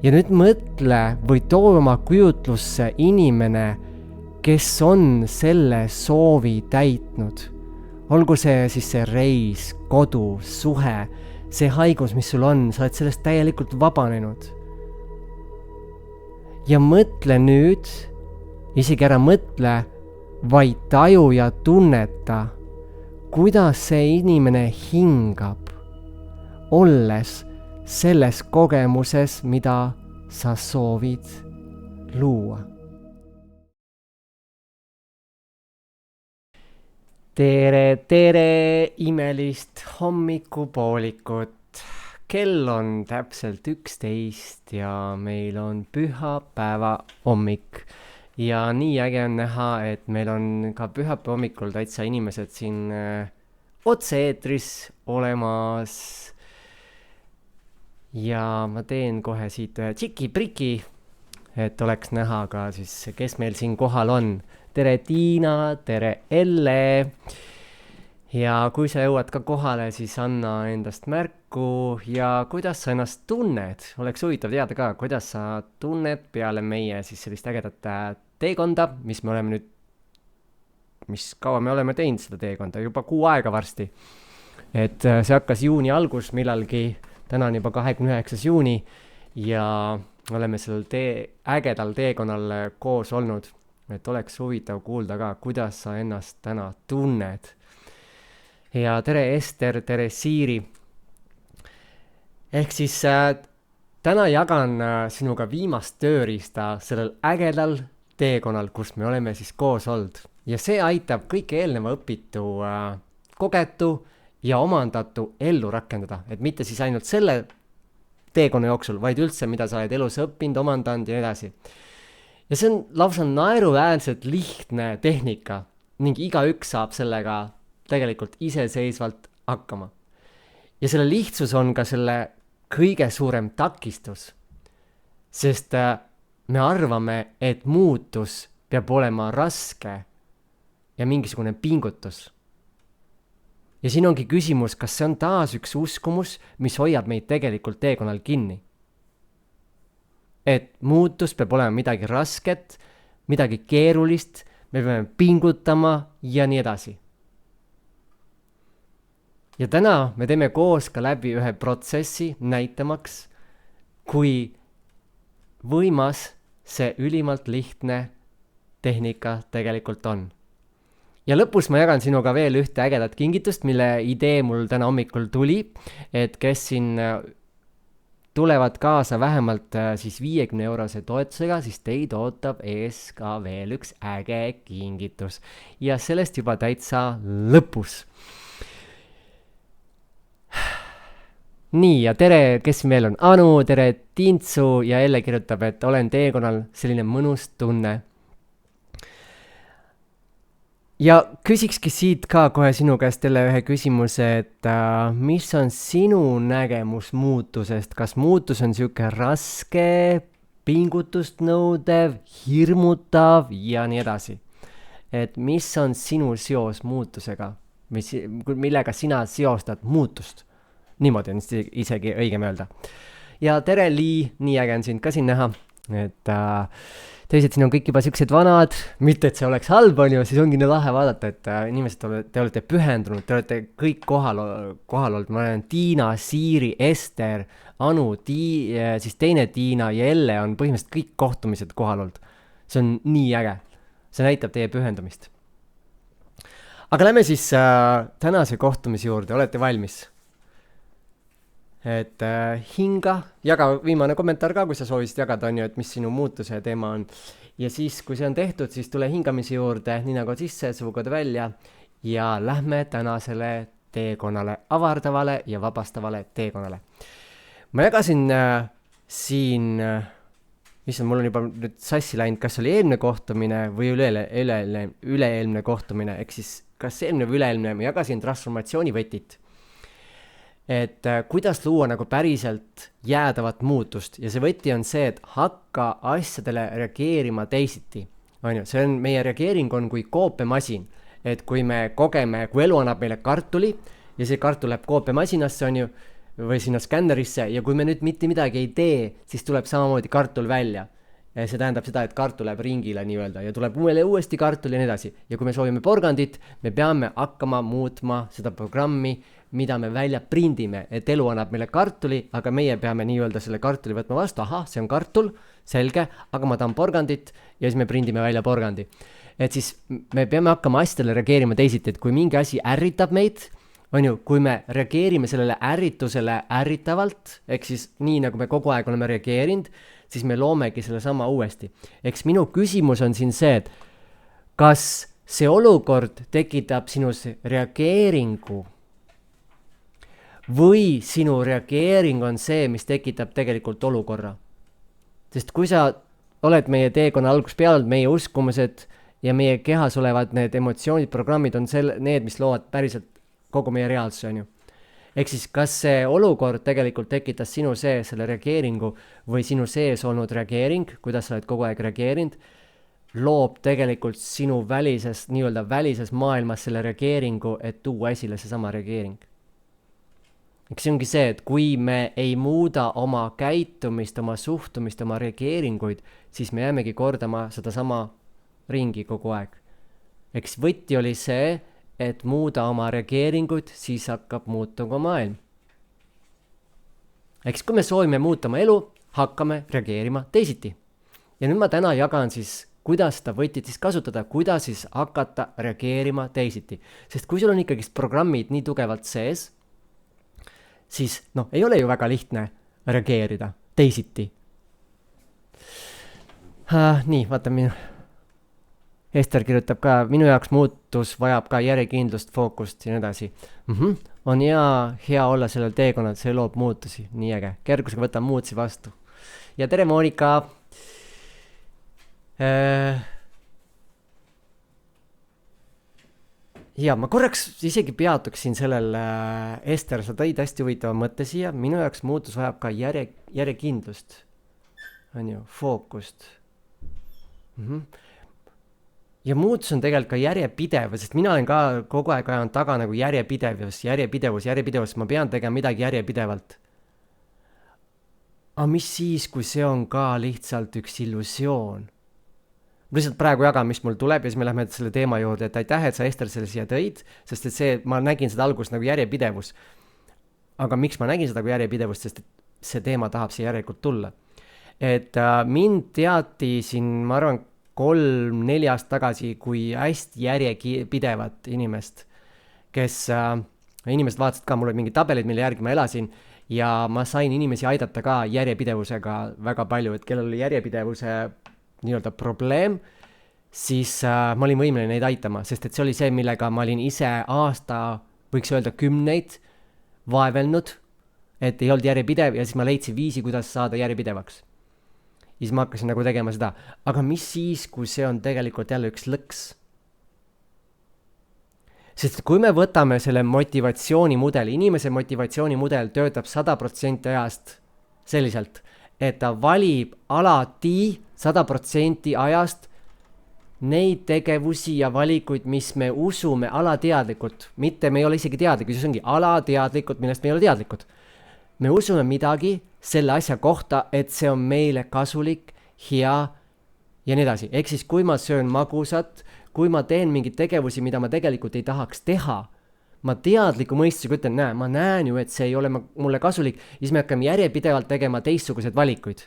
Ja nüüd mõtle või too oma kujutlusse inimene, kes on selle soovi täitnud. Olgu see siis see reis, kodu, suhe, see haigus, mis sul on, sa oled sellest täielikult vabanenud. Ja mõtle nüüd, isegi ära mõtle, vaid taju ja tunneta, kuidas see inimene hingab, olles selles kogemuses, mida sa soovid luua. Tere, imelist hommikupoolikut. Kell on täpselt 11 ja meil on pühapäeva hommik. Ja nii äge on näha, et meil on ka pühapäeva hommikul täitsa inimesed siin otse-eetris olemas. Ja ma teen kohe siit ühe tšiki-priki, et oleks näha ka siis, kes meil siin kohal on. Tere Tiina, tere Elle. Ja kui sa jõuad ka kohale, siis anna endast märku ja kuidas sa ennast tunned. Oleks huvitav teada ka, kuidas sa tunned peale meie siis sellist ägedat teekonda, mis kaua me oleme teinud seda teekonda, juba 6 aega varsti. Et see hakkas juuni algus millalgi, täna on juba 29. juuni ja oleme sellel ägedal teekonnal koos olnud. Et oleks huvitav kuulda ka, kuidas sa ennast täna tunned. Ja tere Ester, tere Siiri. Ehk siis täna jagan sinuga viimast tööriista sellel ägedal teekonnal, kus me oleme siis koos olnud. Ja see aitab kõike eelneva õpitu, kogetu ja omandatu ellu rakendada. Et mitte siis ainult selle teekonna jooksul, vaid üldse, mida sa oled elus õppinud, omandanud ja edasi. Ja see on lausa naeruväärselt lihtne tehnika ning igaüks saab sellega tegelikult iseseisvalt hakkama. Ja selle lihtsus on ka selle kõige suurem takistus, sest me arvame, et muutus peab olema raske ja mingisugune pingutus. Ja siin ongi küsimus, kas see on taas üks uskumus, mis hoiab meid tegelikult teekonnal kinni. Et muutus peab olema midagi rasket, midagi keerulist, me peame pingutama ja nii edasi. Ja täna me teeme koos ka läbi ühe protsessi näitamaks, kui võimas see ülimalt lihtne tehnika tegelikult on. Ja lõpus ma jagan sinuga veel ühte ägedat kingitust, mille idee mul täna hommikul tuli, et kes siin tulevad kaasa vähemalt siis 50 € toetusega, siis teid ootab ees ka veel üks äge kingitus. Ja sellest juba täitsa lõpus. Nii, ja tere, kes meil on? Anu, tere Tintsu ja Elle kirjutab, et olen teekonnal selline mõnus tunne. Ja küsikski siit ka kohe sinu käest jälle ühe küsimuse, et mis on sinu nägemus muutusest? Kas muutus on siuke raske, pingutust nõudev, hirmutav ja nii edasi? Et mis on sinu seos muutusega? Millega sina seostad muutust? Niimoodi on isegi õigem öelda. Ja tere Lii, nii äge on sind ka siin näha, et teised siin on kõik juba siuksed vanad, mitte et see oleks halb, on ju, siis ongi nii lahe vaadata, et inimesed, te olete pühendunud, te olete kõik kohal olnud. Ma olen Tiina, Siiri, Ester, Anu, siis teine Tiina ja Elle on põhimõtteliselt kõik kohtumised kohal olnud. See on nii äge. See näitab teie pühendumist. Aga lähme siis tänase kohtumise juurde, olete valmis? Et hinga, jaga viimane kommentaar ka, kui sa soovisid jagada, on ju, et mis sinu muutuse teema on. Ja siis, kui see on tehtud, siis tule hingamise juurde, ninakod sisse, suukod välja ja lähme tänasele teekonnale, avardavale ja vabastavale teekonnale. Ma jagasin siin, mul on juba nüüd sassi läinud, kas oli eelmine kohtumine või üleeelmine kohtumine, ehk siis kas eelmine või üleeelmine, ma jagasin transformatsioonivõtit. Et kuidas luua nagu päriselt jäädavat muutust ja see võti on see, et hakka asjadele reageerima teisiti. See on, meie reageering on kui koopemasin, et kui me kogeme, kui elu annab meile kartuli ja see kartul läheb koopemasinasse, on ju, või sinna skännerisse ja kui me nüüd mitte midagi ei tee, siis tuleb samamoodi kartul välja. Ja see tähendab seda, et kartul läheb ringile nii-öelda ja tuleb uuesti kartul ja nii edasi. Ja kui me soovime porgandit, me peame hakkama muutma seda programmi, mida me välja prindime, et elu annab meile kartuli, aga meie peame nii-öelda selle kartuli võtma vastu, ahah, see on kartul, selge, aga ma tahan porgandit ja siis me prindime välja porgandi. Et siis me peame hakkama asjadele reageerima teisiti, et kui mingi asi ärritab meid, on ju, kui me reageerime sellele ärritusele ärritavalt, ehk siis nii, nagu me kogu aeg oleme reageerinud, siis me loomegi selle sama uuesti. Eks minu küsimus on siin see, et kas see olukord tekitab sinus reageeringu või sinu reageering on see, mis tekitab tegelikult olukorra. Sest kui sa oled meie teekonna algusest peale, meie uskumused ja meie kehas olevad need emotsioonid, programmid on need, mis loovad päriselt kogu meie reaalsuse, on ju. Ehk siis, kas see olukord tegelikult tekitas sinu sees selle reageeringu või sinu sees olnud reageering, kuidas sa oled kogu aeg reageerinud, loob tegelikult sinu nii-öelda välises maailmas selle reageeringu, et tuua esile see sama reageering. Eks see ongi see, et kui me ei muuda oma käitumist, oma suhtumist, oma reageeringuid, siis me jäämegi kordama seda sama ringi kogu aeg. Eks võti oli see, et muuda oma reageeringuid, siis hakkab muutuma maailm. Eks kui me soovime muuta oma elu, hakkame reageerima teisiti. Ja nüüd ma täna jagan siis, kuidas seda võtit siis kasutada, kuidas siis hakata reageerima teisiti. Sest kui sul on ikkagi programmid nii tugevalt sees, siis ei ole ju väga lihtne reageerida teisiti. Nii, vaata minu... Ester kirjutab ka, minu jaoks muutus vajab ka järjekindlust, fookust ja nii edasi. On hea olla sellel teekonnal, see loob muutusi, nii äge. Kergusega võtan muutusi vastu. Ja tere, Monika! Ja ma korraks isegi peatuksin sellel, Ester, sa tõid hästi huvitava mõtte siia, minu jaoks muutus vajab ka järjekindlust, on ju, fookust. Ja muutus on tegelikult ka järjepidevus, sest mina olen ka kogu aeg ajan taga nagu järjepidevus, ma pean tegema midagi järjepidevalt. Aga mis siis, kui see on ka lihtsalt üks illusioon? Ma lihtsalt praegu jagan, mis mul tuleb ja siis me lähme selle teema juurde, et aitäh, et sa Ester selle siia tõid, sest et ma nägin seda algust nagu järjepidevus. Aga miks ma nägin seda kui järjepidevust, sest et see teema tahab siia järelikult tulla. Et mind teati siin, ma arvan, 3-4 aastat tagasi, kui hästi järjepidevat inimest, kes inimesed vaatasid ka, mul oli mingi tabelid, mille järgi ma elasin ja ma sain inimesi aidata ka järjepidevusega väga palju, et kellel oli järjepidevuse nii-öelda probleem, siis ma olin võimeline neid aitama, sest et see oli see, millega ma olin ise aasta, võiks öelda 10 vaevelnud, et ei olnud järjepidev ja siis ma leidsin viisi, kuidas saada järjepidevaks. Ja siis ma hakkasin nagu tegema seda. Aga mis siis, kui see on tegelikult jälle üks lõks? Sest kui me võtame selle motivatsioonimudeli, inimese motivatsioonimudel töötab 100% ajast selliselt, et ta valib alati 100% ajast neid tegevusi ja valikuid, mis me usume alateadlikult. Mitte me ei ole isegi teadlikud, see ongi alateadlikud, millest me ei ole teadlikud. Me usume midagi selle asja kohta, et see on meile kasulik, hea ja nii edasi. Ehk siis, kui ma söön magusat, kui ma teen mingeid tegevusi, mida ma tegelikult ei tahaks teha, ma teadliku mõistusega ütlen, ma näen ju, et see ei ole mulle kasulik, siis me hakkame järjepidevalt tegema teistsugused valikuid.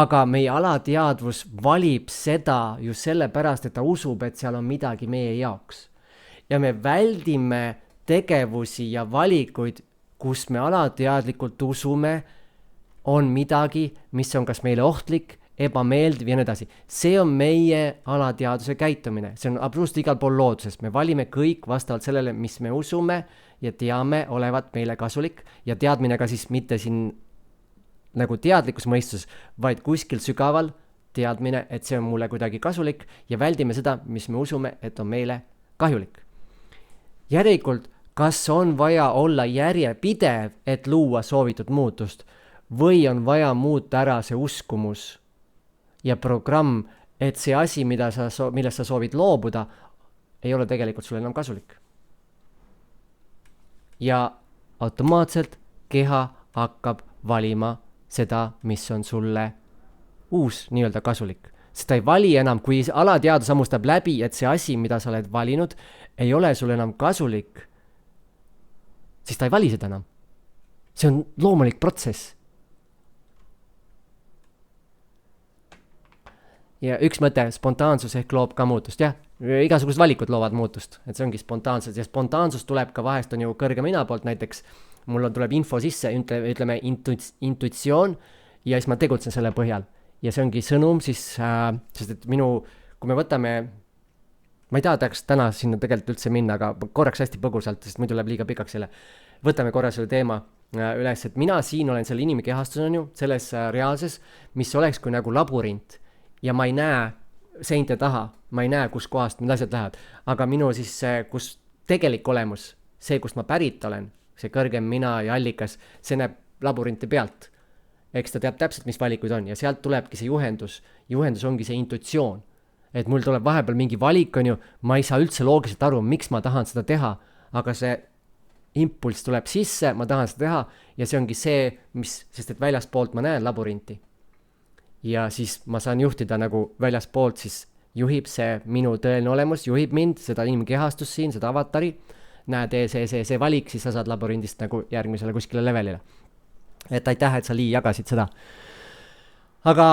Aga meie alateadvus valib seda ju sellepärast, et ta usub, et seal on midagi meie jaoks. Ja me väldime tegevusi ja valikuid, kus me alateadlikult usume, on midagi, mis on kas meile ohtlik, ebameeldiv ja nii edasi. See on meie alateadvuse käitumine. See on absoluutselt igal pool looduses. Me valime kõik vastavalt sellele, mis me usume ja teame olevat meile kasulik ja teadmine ka siis mitte siin nagu teadlikus mõistus, vaid kuskil sügaval teadmine, et see on mulle kuidagi kasulik ja väldime seda, mis me usume, et on meile kahjulik. Järelikult, kas on vaja olla järjepidev, et luua soovitud muutust või on vaja muuta ära see uskumus ja programm, et see asi, millest sa soovid loobuda, ei ole tegelikult sulle enam kasulik. Ja automaatselt keha hakkab valima seda, mis on sulle uus nii-öelda kasulik. Sest ta ei vali enam, kui alateadus hammustab läbi, et see asi, mida sa oled valinud, ei ole sulle enam kasulik, siis ta ei vali seda enam. See on loomulik protsess. Ja üks mõte, spontaansus ehk loob ka muutust, jah. Igasugused valikud loovad muutust, et see ongi spontaansus ja spontaansus tuleb ka vahest on ju kõrge mina poolt, näiteks mul tuleb info sisse, ütleme intuitsioon ja siis ma tegutsen selle põhjal ja see ongi sõnum siis, sest et kui me võtame, ma ei tahaks täna sinna tegelikult üldse minna, aga korraks hästi põgusalt, sest muidu läheb liiga pikaks selle, võtame korra selle teema üles, et mina siin olen selle inimkehastus on ju, selles reaalses, mis oleks kui nagu labürint ja ma ei näe seinte taha, ma ei näe, kus kohast need asjad lähevad, aga minu siis kus tegelik olemus, see, kust ma pärit olen, see kõrgem mina ja allikas, see näeb labyrinti pealt. Eks ta teab täpselt, mis valikuid on ja sealt tulebki see juhendus. Juhendus ongi see intuitsioon. Et mul tuleb vahepeal mingi valik on ju, ma ei saa üldse loogiliselt aru, miks ma tahan seda teha, aga see impulss tuleb sisse, ma tahan seda teha ja see ongi see, sest et väljaspoolt ma näen labyrinti. Ja siis ma saan juhtida nagu väljaspoolt, siis juhib see minu tõeline olemus, juhib mind, seda inimkehastust siin, seda avatari, näed see valik, siis sa saad labürindist nagu järgmisele kuskile levelile. Et aitäh, et sa Lii jagasid seda. Aga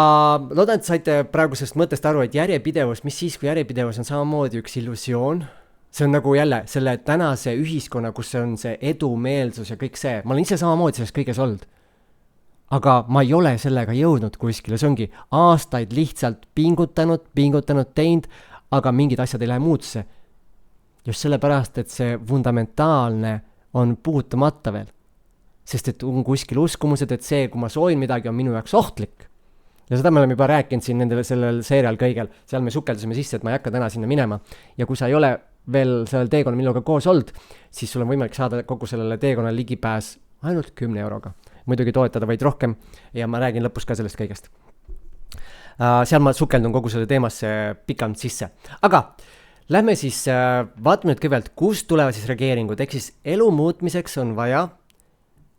loodan, et saite praegusest mõttest aru, et järjepidevus, mis siis, kui järjepidevus on samamoodi üks illusioon, see on nagu jälle selle tänase ühiskonna, kus on see edumeelsus ja kõik see, ma olen ise samamoodi sellest kõiges olnud. Aga ma ei ole sellega jõudnud kuskile, see ongi aastaid lihtsalt pingutanud teinud, aga mingid asjad ei lähe muutusse. Just sellepärast, et see fundamentaalne on puutumata veel. Sest et on kuskil uskumused, et see, kui ma soovin midagi, on minu jaoks ohtlik. Ja seda me oleme juba rääkinud siin sellel seerial kõigel, seal me sukeldusime sisse, et ma ei hakka täna sinna minema. Ja kui sa ei ole veel sellel teekonnal minuga koos olnud, siis sul on võimalik saada kogu sellele teekonnal ligipääs ainult 10 euroga. Muidugi toetada vaid rohkem ja ma räägin lõpus ka sellest kõigest. Seal ma sukeldun kogu selle teemasse pikalt sisse. Aga lähme siis, vaatame nüüd kõigepealt, kust tulevad siis reageeringud. Ehk siis elu muutmiseks on vaja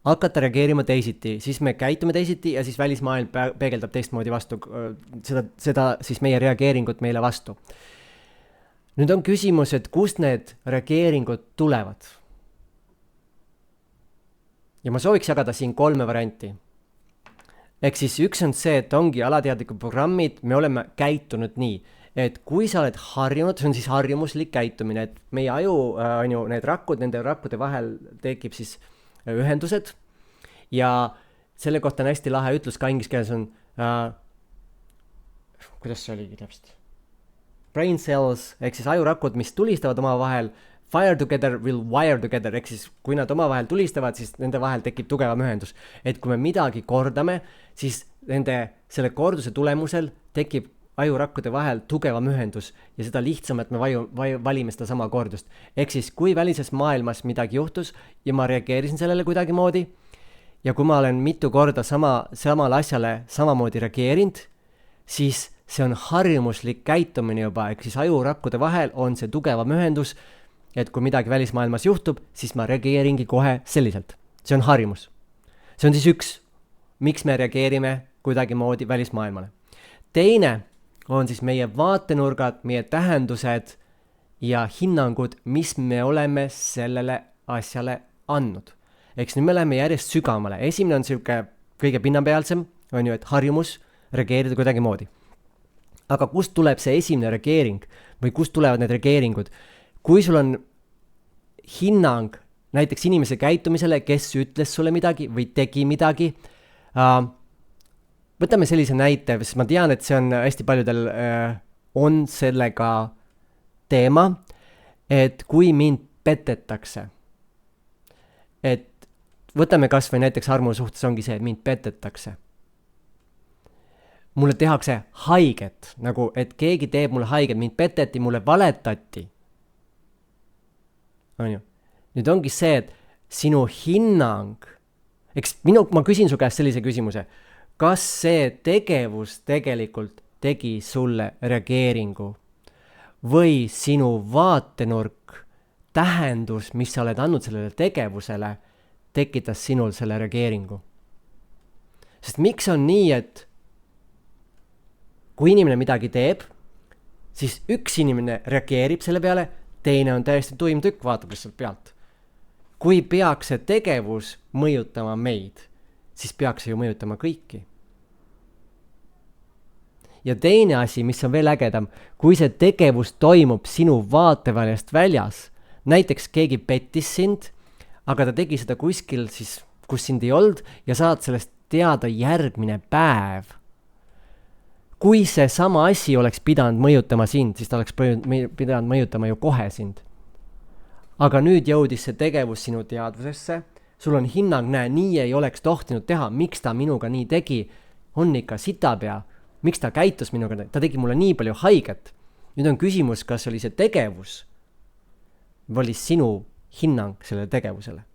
hakata reageerima teisiti, siis me käitume teisiti ja siis välismaailm peegeldab teistmoodi vastu seda siis meie reageeringut meile vastu. Nüüd on küsimus, et kust need reageeringud tulevad. Ja ma sooviks jagada siin 3 varianti. Ehk siis üks on see, et ongi alateadlikud programmid, me oleme käitunud nii, et kui sa oled harjunud, see on siis harjumuslik käitumine, et meie aju on ju need rakkud, nende rakkude vahel tekib siis ühendused ja selle kohta on hästi lahe ütlus ka inglise keeles on kuidas see oligi täpselt? Brain cells, ehk siis ajurakud, mis tulistavad oma vahel, fire together will wire together, ehk siis kui nad oma vahel tulistavad, siis nende vahel tekib tugevam ühendus. Et kui me midagi kordame, siis selle korduse tulemusel tekib ajurakkude vahel tugevam ühendus ja seda lihtsam, et me valime seda sama kordust. Ehk siis kui välises maailmas midagi juhtus ja ma reageerisin sellele kuidagi moodi ja kui ma olen mitu korda samal asjale samamoodi reageerinud, siis see on harjumuslik käitumine juba, ehk siis ajurakkude vahel on see tugevam ühendus, et kui midagi välismaailmas juhtub, siis ma reageeringi kohe selliselt. See on harjumus. See on siis üks, miks me reageerime kuidagi moodi välismaailmale. Teine on siis meie vaatenurgad, meie tähendused ja hinnangud, mis me oleme sellele asjale andnud. Eks nüüd me läheme järjest sügavamale. Esimene on selline kõige pinnapealsem, on ju, et harjumus reageerida kuidagi moodi. Aga kust tuleb see esimene reageering või kust tulevad need reageeringud? Kui sul on hinnang näiteks inimese käitumisele, kes ütles sulle midagi või tegi midagi, võtame sellise näite, sest ma tean, et see on hästi paljudel on sellega teema, et kui mind petetakse, et võtame kas või näiteks armu suhtes ongi see, et mind petetakse. Mulle tehakse haiget, nagu et keegi teeb mulle haiget, mind peteti, mulle valetati. On ju? Nüüd ongi see, et sinu hinnang, ma küsin su käest sellise küsimuse, kas see tegevus tegelikult tegi sulle reageeringu või sinu vaatenurk, tähendus, mis sa oled andnud sellele tegevusele, tekitas sinul selle reageeringu. Sest miks on nii, et kui inimene midagi teeb, siis üks inimene reageerib selle peale, teine on täiesti tuim tükk, vaatab lihtsalt pealt. Kui peaks see tegevus mõjutama meid, siis peaks see ju mõjutama kõiki. Ja teine asi, mis on veel ägedam, kui see tegevus toimub sinu vaateväljast väljas, näiteks keegi pettis sind, aga ta tegi seda kuskil siis, kus sind ei olnud ja saad sellest teada järgmine päev. Kui see sama asi oleks pidanud mõjutama sind, siis ta oleks pidanud mõjutama ju kohe sind. Aga nüüd jõudis see tegevus sinu teadvusesse, sul on hinnang, näe, nii ei oleks tohtinud teha, miks ta minuga nii tegi, on ikka sitapea, miks ta käitus minuga, ta tegi mulle nii palju haiget. Nüüd on küsimus, kas oli see tegevus või oli sinu hinnang sellele tegevusele.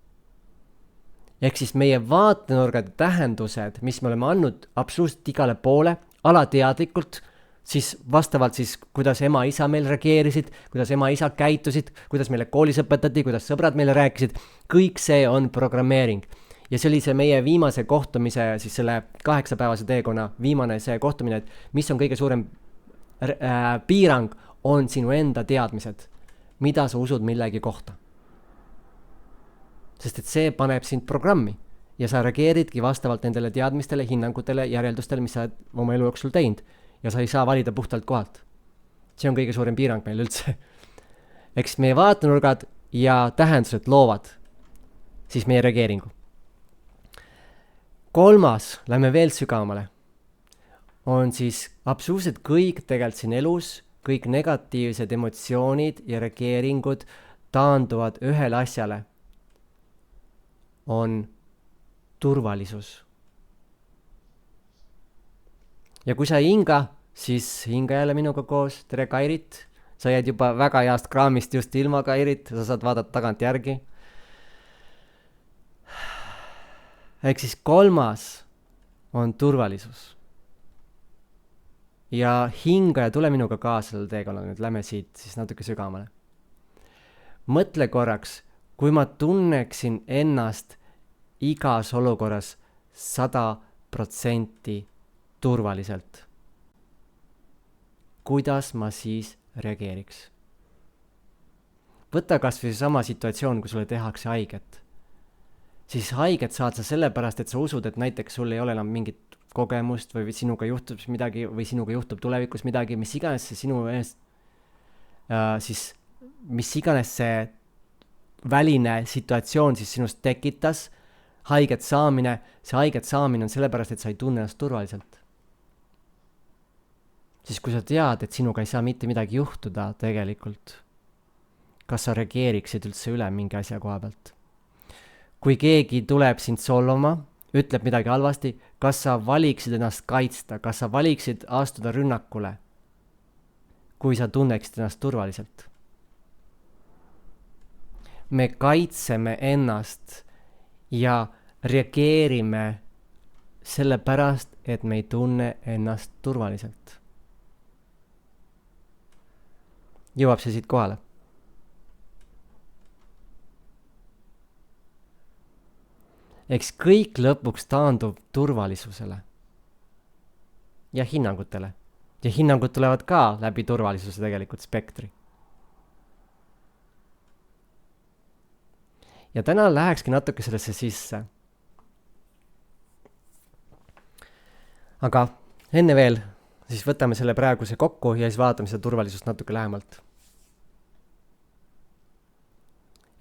Ehk siis meie vaatenurgad tähendused, mis me oleme andnud absoluutselt igale poole, alateadlikult, siis vastavalt siis, kuidas ema-isa meil reageerisid, kuidas ema-isa käitusid, kuidas meile koolis õpetati, kuidas sõbrad meile rääkisid, kõik see on programmeering. Ja see oli see meie viimase kohtumise, siis selle 8-päevase teekonna viimane see kohtumine, et mis on kõige suurem piirang, on sinu enda teadmised, mida sa usud millegi kohta. Sest et see paneb sind programmi ja sa reageeridki vastavalt nendele teadmistele, hinnangutele, järeldustele, mis sa oma elu jooksul teinud ja sa ei saa valida puhtalt kohalt. See on kõige suurem piirang meil üldse. Eks meie vaatenurgad ja tähendused loovad siis meie reageeringu. 3, lähme veel sügavamale, on siis absoluutselt kõik tegelikult siin elus, kõik negatiivsed emotsioonid ja reageeringud taanduvad ühele asjale, on turvalisus. Ja kui sa ei hinga, siis hinga jälle minuga koos, tere Kairit, sa jäid juba väga heast kraamist just ilma Kairit, sa saad vaadata tagant järgi. Ehk siis 3 on turvalisus. Ja hinga ja tule minuga kaasa selle teekonnal, nüüd lähme siit siis natuke sügavamale. Mõtle korraks, kui ma tunneksin ennast igas olukorras 100% turvaliselt. Kuidas ma siis reageeriks? Võta kas või sama situatsioon, kui sulle tehakse haiget. Siis haiget saad sa sellepärast, et sa usud, et näiteks sul ei ole enam mingit kogemust või sinuga juhtub midagi või sinuga juhtub tulevikus midagi, mis iganes see sinu eest, siis mis iganes see väline situatsioon siis sinust tekitas, haiget saamine, see haiget saamine on sellepärast, et sa ei tunne ennast turvaliselt. Siis kui sa tead, et sinuga ei saa mitte midagi juhtuda tegelikult, kas sa reageeriksid üldse üle mingi asja koha pealt? Kui keegi tuleb sind solvama, ütleb midagi halvasti, kas sa valiksid ennast kaitsta, kas sa valiksid astuda rünnakule, kui sa tunneksid ennast turvaliselt? Me kaitseme ennast ja reageerime sellepärast, et me ei tunne ennast turvaliselt. Jõuab see siit kohale? Eks kõik lõpuks taandub turvalisusele ja hinnangutele. Ja hinnangud tulevad ka läbi turvalisuse tegelikult spektri. Ja täna lähekski natuke sellesse sisse. Aga enne veel, siis võtame selle praeguse kokku ja siis vaatame seda turvalisust natuke lähemalt.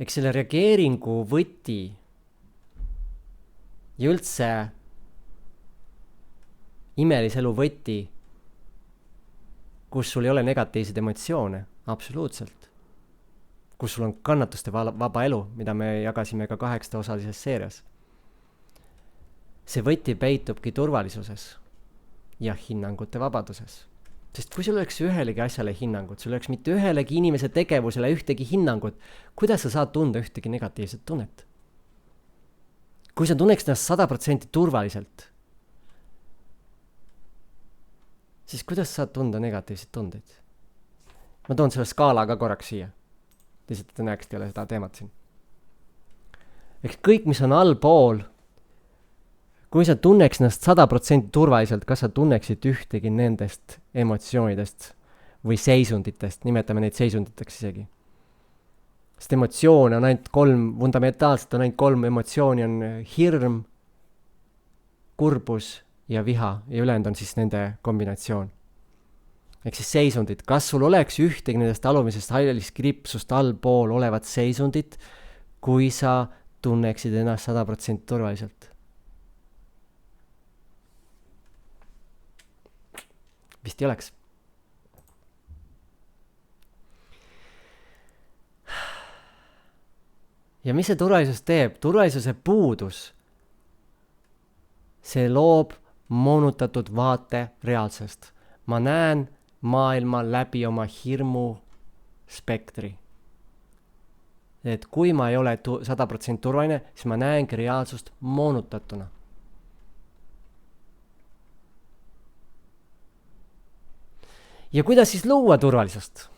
Eks selle reageeringu võti ja üldse imelise elu võti, kus sul ei ole negatiivseid emotsioone, absoluutselt. Kus sul on kannatuste vaba elu, mida me jagasime ka 8-osalises seerias. See võti peitubki turvalisuses ja hinnangute vabaduses. Sest kui sul oleks ühelegi asjale hinnangut, sul oleks mitte ühelegi inimese tegevusele ühtegi hinnangut, kuidas sa saad tunda ühtegi negatiivset tunnet? Kui sa tunneksid ennast 100% turvaliselt, siis kuidas saad tunda negatiivseid tundeid? Ma toon selle skaala ka korraks siia. Lihtsalt, et te näeksite jälle seda teemat siin. Ehk kõik, mis on allpool, kui sa tunneks ennast 100% turvaliselt, kas sa tunneksid ühtegi nendest emotsioonidest või seisunditest, nimetame neid seisunditeks isegi. Sest emotsioone on ainult 3, fundamentaalselt on ainult 3 emotsiooni, on hirm, kurbus ja viha ja ülejäänud on siis nende kombinatsioon. Ehk siis seisundid, kas sul oleks ühtegi nendest alumisest hallist kripsust allpool olevat seisundit, kui sa tunneksid ennast 100% turvaliselt? Vist ei oleks. Ja mis see turvalisus teeb? Turvalisuse puudus. See loob moonutatud vaate reaalsest. Ma näen maailma läbi oma hirmu spektri. Et kui ma ei ole 100% turvaline, siis ma näengi reaalsust moonutatuna. Ja kuidas siis luua turvalisust?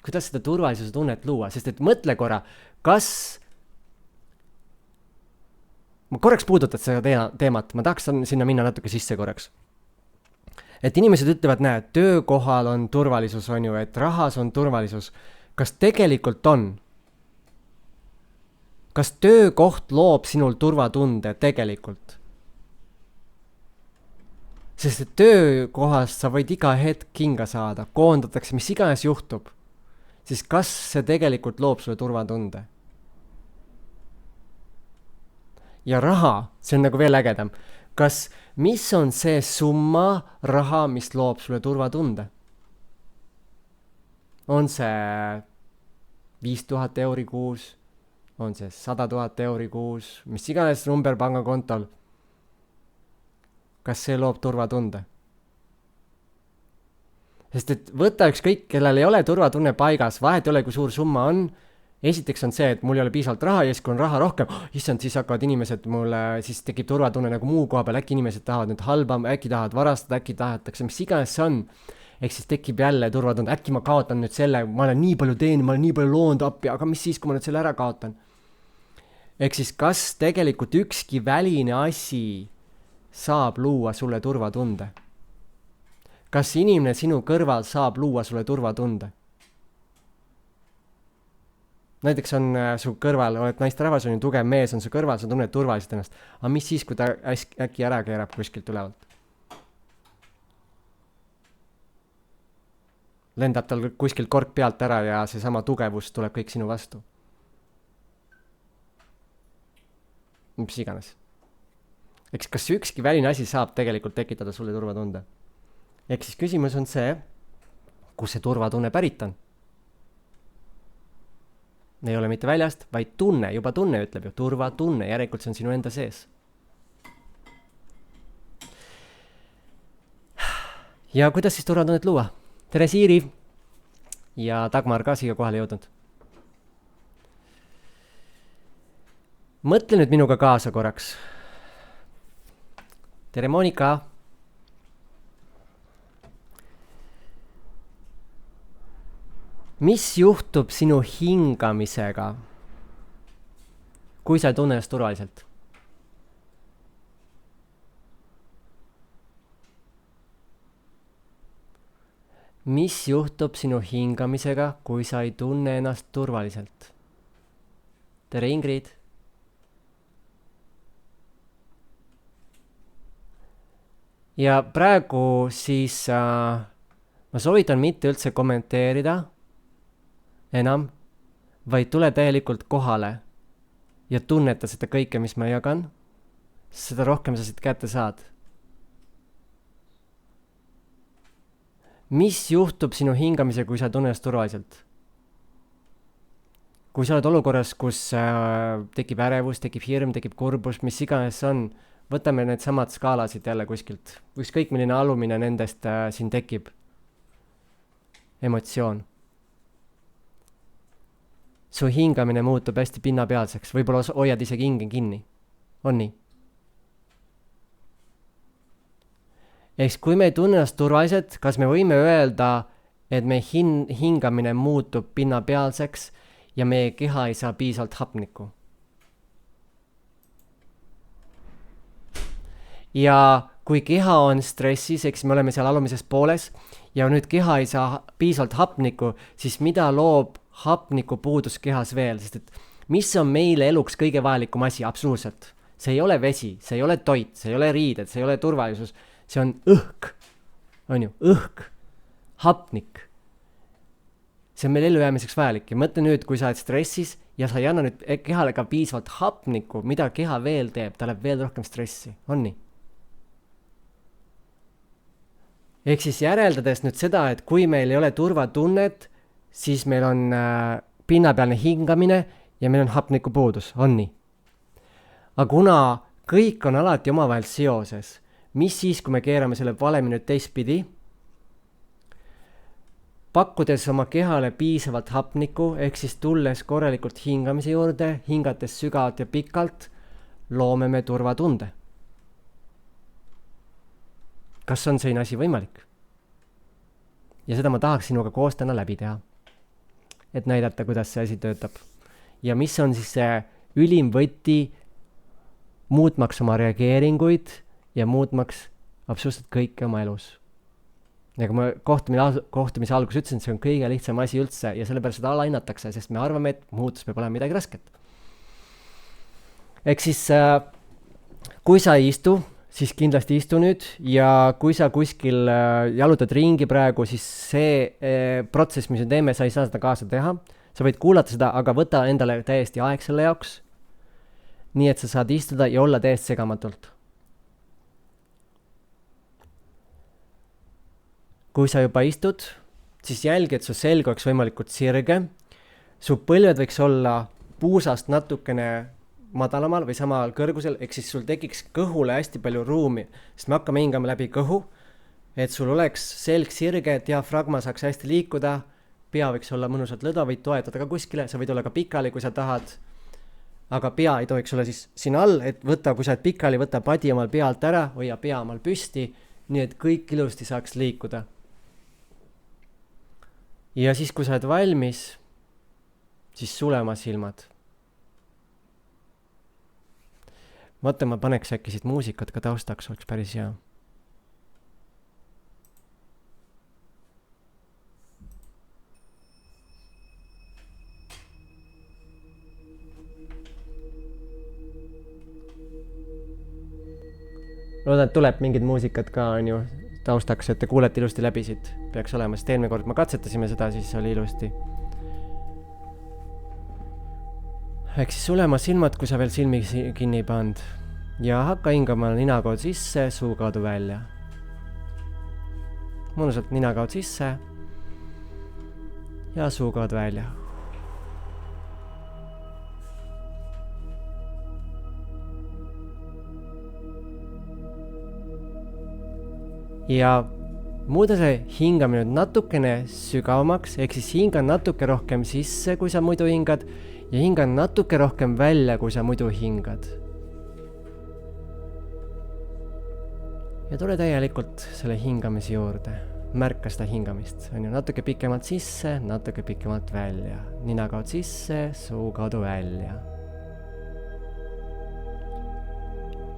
Kuidas seda turvalisuse tunnet luua? Sest et mõtle korra, kas... Ma korraks puudutad seda teemat, ma tahaks sinna minna natuke sisse korraks. Et inimesed ütlevad, näe, töökohal on turvalisus, on ju, et rahas on turvalisus. Kas tegelikult on? Kas töökoht loob sinul turvatunde tegelikult? Sest et töökohast sa võid iga hetk kinga saada, koondatakse, mis iganes juhtub. Siis kas see tegelikult loob sulle turvatunde? Ja raha, see on nagu veel ägedam. Kas, mis on see summa raha, mis loob sulle turvatunde? On see 5000 euri kuus? On see 100 000 euri kuus? Mis iganes number pangakontol? Kas see loob turvatunde? Sest et võta ükskõik, kellel ei ole turvatunne paigas, vahet ei ole, kui suur summa on. Esiteks on see, et mul ei ole piisavalt raha ja siis kui on raha rohkem, issand, siis hakkavad inimesed mulle, siis tekib turvatunne nagu muu koha peal, äkki inimesed tahavad nüüd halbam, äkki tahavad varastada, äkki tahetakse, mis iganes see on. Ehk siis tekib jälle turvatunde, äkki ma kaotan nüüd selle, ma olen nii palju teeninud, ma olen nii palju loonud appi, aga mis siis, kui ma nüüd selle ära kaotan? Ehk siis kas tegelikult ükski väline asi saab luua sulle turvatunde? Kas inimene sinu kõrval saab luua sulle turvatunde? Näiteks on su kõrval, oled naisterahvas, on ju tugev mees, on su kõrval, sa tunned turvaliselt ennast. Aga mis siis, kui ta äkki ära keerab kuskilt ülevalt? Lendab tal kuskilt kork pealt ära ja see sama tugevus tuleb kõik sinu vastu. Mis iganes. Eks kas ükski väline asi saab tegelikult tekitada sulle turvatunde? Ehk siis küsimus on see, kus see turvatunne pärit on? Ei ole mitte väljast, vaid tunne, juba tunne ütleb ju, turvatunne, järelikult see on sinu enda sees. Ja kuidas siis turvatunnet luua? Tere Siiri! Ja Dagmar ka siia kohale jõudnud. Mõtle nüüd minuga kaasa korraks. Tere Monika! Mis juhtub sinu hingamisega, kui sa ei tunne ennast turvaliselt? Mis juhtub sinu hingamisega, kui sa ei tunne ennast turvaliselt? Tere Ingrid! Ja praegu siis ma soovitan mitte üldse kommenteerida enam, vaid tule täielikult kohale ja tunneta seda kõike, mis ma jagan, seda rohkem sa siit kätte saad. Mis juhtub sinu hingamisega, kui sa tunned turvaliselt? Kui sa oled olukorras, kus tekib ärevus, tekib hirm, tekib kurbus, mis iganes on, võtame need samad skaalasid jälle kuskilt. Ükskõik milline alumine nendest siin tekib. Emotsioon. Su hingamine muutub hästi pinnapealseks, võib-olla hoiad isegi hinge kinni. On nii? Ehk kui me ei tunne ennast turvaliselt, kas me võime öelda, et me hingamine muutub pinnapealseks ja meie keha ei saa piisavalt hapnikku? ja kui keha on stressis, eks me oleme seal alumises pooles ja nüüd keha ei saa piisavalt hapnikku, siis mida loob hapniku puudus kehas veel, sest et mis on meile eluks kõige vajalikum asi, absoluutselt. See ei ole vesi, see ei ole toit, see ei ole riided, see ei ole turvalisus, see on õhk, on ju, õhk, hapnik. See on meil ellujäämiseks vajalik ja mõtle nüüd, kui sa oled stressis ja sa ei anna nüüd kehale ka piisavalt hapnikku, mida keha veel teeb, ta läheb veel rohkem stressi, on nii? Ehk siis järeldades nüüd seda, et kui meil ei ole turvatunnet, siis meil on pinnapealne hingamine ja meil on hapniku puudus, on nii? Aga kuna kõik on alati omavahel seoses, mis siis, kui me keerame selle valemi nüüd teistpidi, pakkudes oma kehale piisavalt hapnikku, ehk siis tulles korralikult hingamise juurde, hingates sügavalt ja pikalt, loome me turvatunde. Kas on selline asi võimalik? Ja seda ma tahaks sinuga koos täna läbi teha, et näidata, kuidas see asi töötab. Ja mis on siis see ülim võti muutmaks oma reageeringuid ja muutmaks absoluutselt kõike oma elus. Nagu ma kohtumise alguses ütlesin, see on kõige lihtsam asi üldse ja sellepärast seda alahinnatakse, sest me arvame, et muutus peab olema midagi rasket. Ehk siis, kui sa ei istu, siis kindlasti istu nüüd ja kui sa kuskil jalutad ringi praegu, siis see protsess, mis me teeme, sa ei saa seda kaasa teha. Sa võid kuulata seda, aga võta endale täiesti aeg selle jaoks. Nii et sa saad istuda ja olla täiesti segamatult. Kui sa juba istud, siis jälgi, et su selg oleks võimalikult sirge. Su põlved võiks olla puusast natukene madalamal või samal kõrgusel, ehk siis sul tekiks kõhule hästi palju ruumi, sest me hakkame hingama läbi kõhu, et sul oleks selg sirge, diafragma saaks hästi liikuda, pea võiks olla mõnusalt lõdva, võid toetada ka kuskile, sa võid olla ka pikali, kui sa tahad, aga pea ei tohiks olla siis siin all, et võta, kui sa oled pikali, võta padi omal pealt ära, hoia pea omal püsti, nii et kõik ilusti saaks liikuda. Ja siis, kui sa oled valmis, siis sule oma silmad. Mõtle, ma paneks äkki siit muusikat ka taustaks, oleks päris hea. Loodan, et tuleb mingid muusikat ka on ju taustaks, et te kuulete ilusti läbi siit. Peaks olema, sest eelmine kord ma katsetasime seda, siis oli ilusti. Ehk siis sulema silmad, kui sa veel silmi kinni ei pand. Ja hakka hingama ninakood sisse, suu kaudu välja. Mõnusalt ninakood sisse ja suu kaudu välja. Ja muuda see hingamine natukene sügavamaks, ehk siis hinga natuke rohkem sisse, kui sa muidu hingad, ja hinga natuke rohkem välja, kui sa muidu hingad. Ja tule täielikult selle hingamise juurde. Märka seda hingamist. On ju natuke pikemalt sisse, natuke pikemalt välja. Nina kaudu sisse, suu kaudu välja.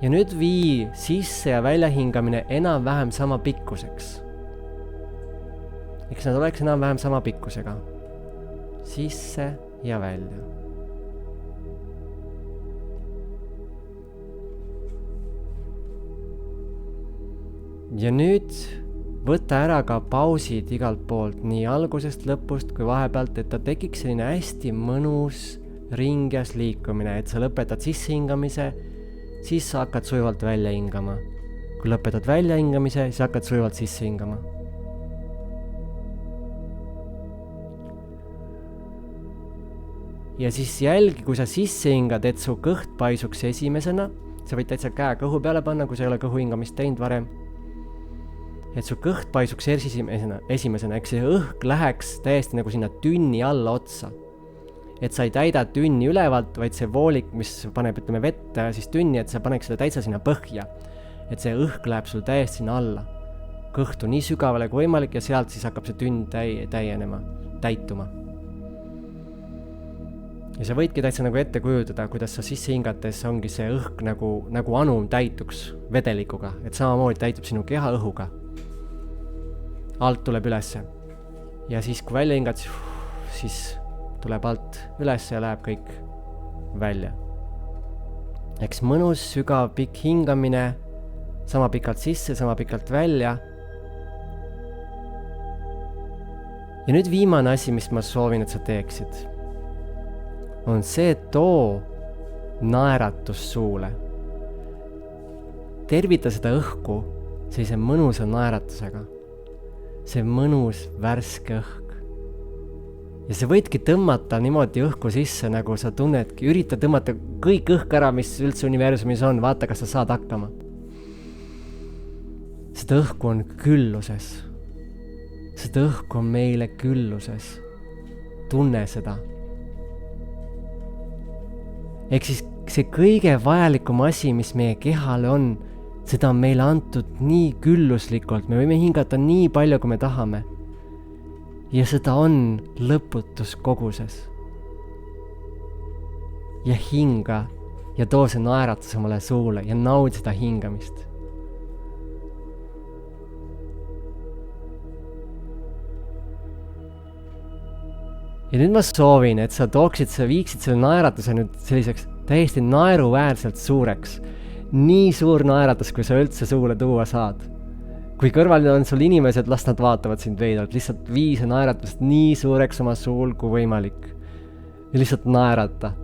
Ja nüüd vii sisse ja välja hingamine enam-vähem sama pikkuseks. Eks nad oleks enam-vähem sama pikkusega. Sisse ja välja. Ja nüüd võta ära ka pausid igalt poolt, nii algusest lõpust kui vahepealt, et ta tekiks selline hästi mõnus ringjas liikumine, et sa lõpetad sisse hingamise, siis sa hakkad sujuvalt välja hingama. Kui lõpetad välja hingamise, siis hakkad sujuvalt sisse hingama. Ja siis jälgi, kui sa sisse hingad, et su kõht paisuks esimesena, sa võid täitsa käe kõhu peale panna, kui sa ei ole kõhu hingamist teinud varem. Et su kõht paisuks esimesena, eks see õhk läheks täiesti nagu sinna tünni alla otsa. Et sa ei täida tünni ülevalt, vaid see voolik, mis paneb, ütleme, vett siis tünni, et sa paneks seda täitsa sinna põhja. Et see õhk läheb sul täiesti sinna alla. Kõhtu nii sügavale kui võimalik ja sealt siis hakkab see tünn täienema, täituma. Ja sa võidki täitsa nagu ette kujutada, kuidas sa sisse hingates ongi see õhk nagu anum täituks vedelikuga, et samamoodi täitub sinu keha õhuga. Alt tuleb ülesse. Ja siis, kui välja hingad, siis tuleb alt ülesse ja läheb kõik välja. Eks mõnus, sügav, pikk hingamine, sama pikalt sisse, sama pikalt välja. Ja nüüd viimane asi, mis ma soovin, et sa teeksid, on see, et too naeratus suule. Tervita seda õhku sellise mõnusa naeratusega. See mõnus värske õhk. Ja sa võidki tõmmata niimoodi õhku sisse, nagu sa tunnedki. Ürita tõmmata kõik õhk ära, mis üldse universumis on. Vaata, kas sa saad hakkama. Seda õhku on külluses. Seda õhku on meile külluses. Tunne seda. Ehk siis see kõige vajalikum asi, mis meie kehale on, seda on meile antud nii külluslikult, me võime hingata nii palju, kui me tahame. Ja seda on lõputus koguses. Ja hinga ja too see naeratus omale suule ja naudi seda hingamist. Ja nüüd ma soovin, et sa viiksid selle naeratuse nüüd selliseks täiesti naeruväärselt suureks. Nii suur naeratus, kui sa üldse suule tuua saad. Kui kõrval on sul inimesed, las nad vaatavad sind veidalt. Lihtsalt vii see naeratust nii suureks oma suul kui võimalik. Ja lihtsalt naerata.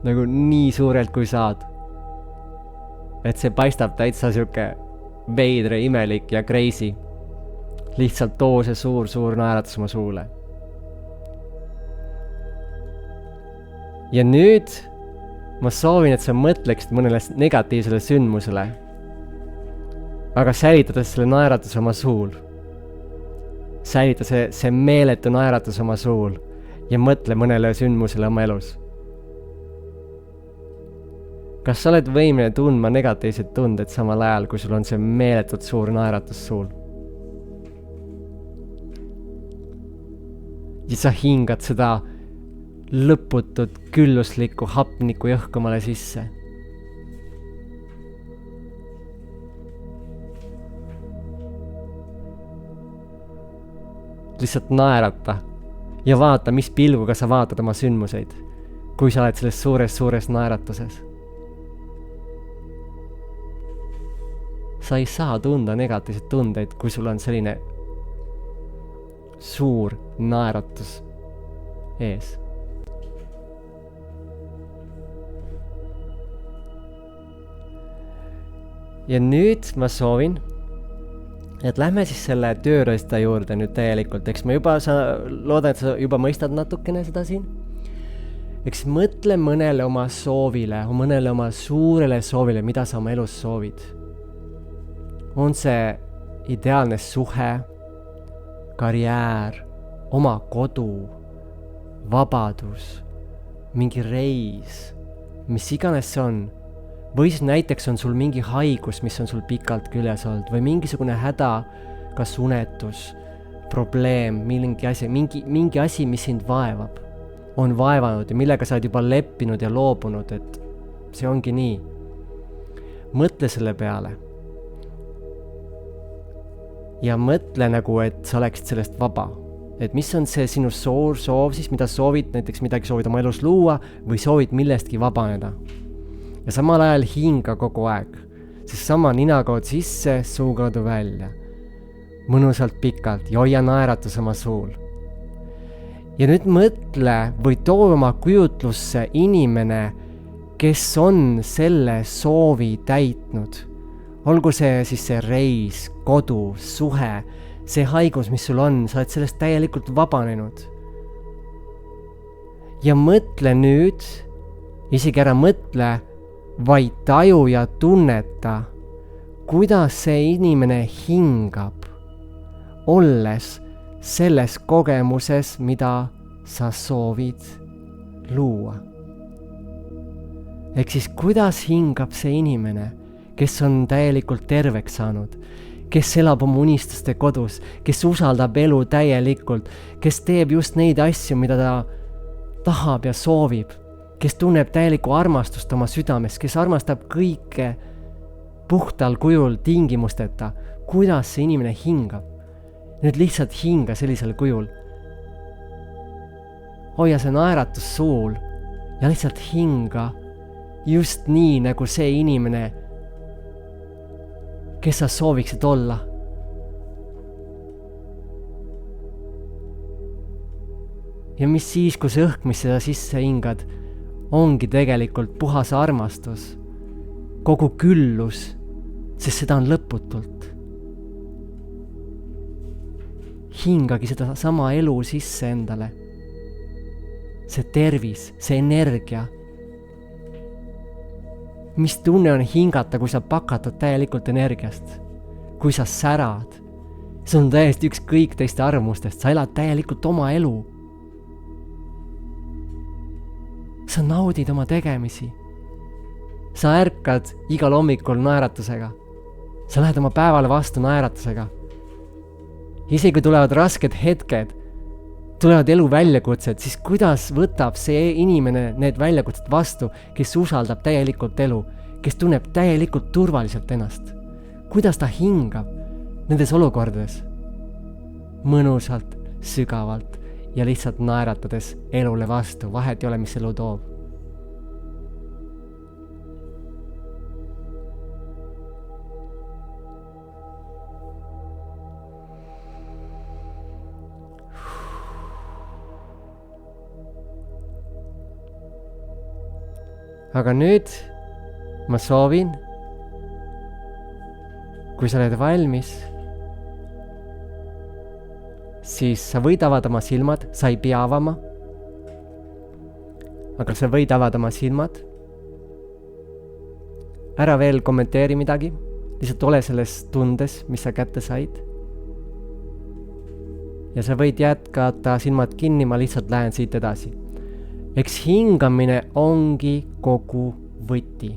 Nagu nii suurelt kui saad. Et see paistab täitsa siuke veidre, imelik ja crazy. Lihtsalt too see suur naeratus oma suule. Ja nüüd ma soovin, et sa mõtleksid mõnele negatiivsele sündmusele, aga säilitades selle naeratus oma suul. Säilita see meeletu naeratus oma suul ja mõtle mõnele sündmusele oma elus. Kas sa oled võimeline tundma negatiivsed tunded samal ajal, kui sul on see meeletut suur naeratus suul? Ja sa hingad seda lõputut külluslikku hapnikku jõhku omale sisse. Lihtsalt naerata ja vaata, mis pilguga sa vaatad oma sündmuseid, kui sa oled selles suures naeratuses. Sa ei saa tunda negatiivseid tundeid, kui sul on selline suur naeratus ees. Ja nüüd ma soovin, et lähme siis selle töörõista juurde nüüd täielikult. Eks ma loodan, et sa juba mõistad natukene seda siin. Eks mõtle mõnele oma soovile, mõnele oma suurele soovile, mida sa oma elus soovid. On see ideaalne suhe, karjäär, oma kodu, vabadus, mingi reis, mis iganes see on. Või siis näiteks on sul mingi haigus, mis on sul pikalt küljes olnud, või mingisugune häda, kas unetus, probleem, mingi asi, mis sind vaevab, on vaevanud ja millega sa oled juba leppinud ja loobunud, et see ongi nii. Mõtle selle peale. Ja mõtle nagu, et sa oleksid sellest vaba. Et mis on see sinu suur soov siis, mida soovid, näiteks midagi soovid oma elus luua või soovid millestki vabaneda. Ja samal ajal hinga kogu aeg, siis sama ninakood sisse, suukaudu välja. Mõnusalt pikalt ja hoia naeratus oma suul. Ja nüüd mõtle või too oma kujutlusse inimene, kes on selle soovi täitnud. Olgu see siis see reis, kodu, suhe, see haigus, mis sul on, sa oled sellest täielikult vabanenud. Ja mõtle nüüd, isegi ära mõtle, vaid taju ja tunneta, kuidas see inimene hingab, olles selles kogemuses, mida sa soovid luua. Ehk siis kuidas hingab see inimene, kes on täielikult terveks saanud, kes elab oma unistuste kodus, kes usaldab elu täielikult, kes teeb just neid asju, mida ta tahab ja soovib, kes tunneb täielikku armastust oma südames, kes armastab kõike puhtal kujul tingimusteta, kuidas see inimene hingab. Nüüd lihtsalt hinga sellisel kujul. Hoia see naeratus suul ja lihtsalt hinga just nii, nagu see inimene, kes sa sooviksid olla. Ja mis siis, kui see õhk, mis seda sisse hingad, ongi tegelikult puhas armastus, kogu küllus, sest seda on lõputult. Hingagi seda sama elu sisse endale. See tervis, see energia. Mis tunne on hingata, kui sa pakatad täielikult energiast? Kui sa särad? See on täiesti ükskõik teiste arvamustest. Sa elad täielikult oma elu. Sa naudid oma tegemisi. Sa ärkad igal hommikul naeratusega. Sa lähed oma päevale vastu naeratusega. Isegi kui tulevad rasked hetked, tulevad elu väljakutsed, siis kuidas võtab see inimene need väljakutsed vastu, kes usaldab täielikult elu, kes tunneb täielikult turvaliselt ennast? Kuidas ta hingab nendes olukordades? Mõnusalt, sügavalt ja lihtsalt naeratades elule vastu, vahet ei ole, mis elu toob. Aga nüüd ma soovin, kui sa oled valmis, siis sa võid avada oma silmad, sa ei pea avama, aga sa võid avada oma silmad. Ära veel kommenteeri midagi, lihtsalt ole selles tundes, mis sa kätte said. Ja sa võid jätkata silmad kinni, ma lihtsalt lähen siit edasi. Eks hingamine ongi kogu võti.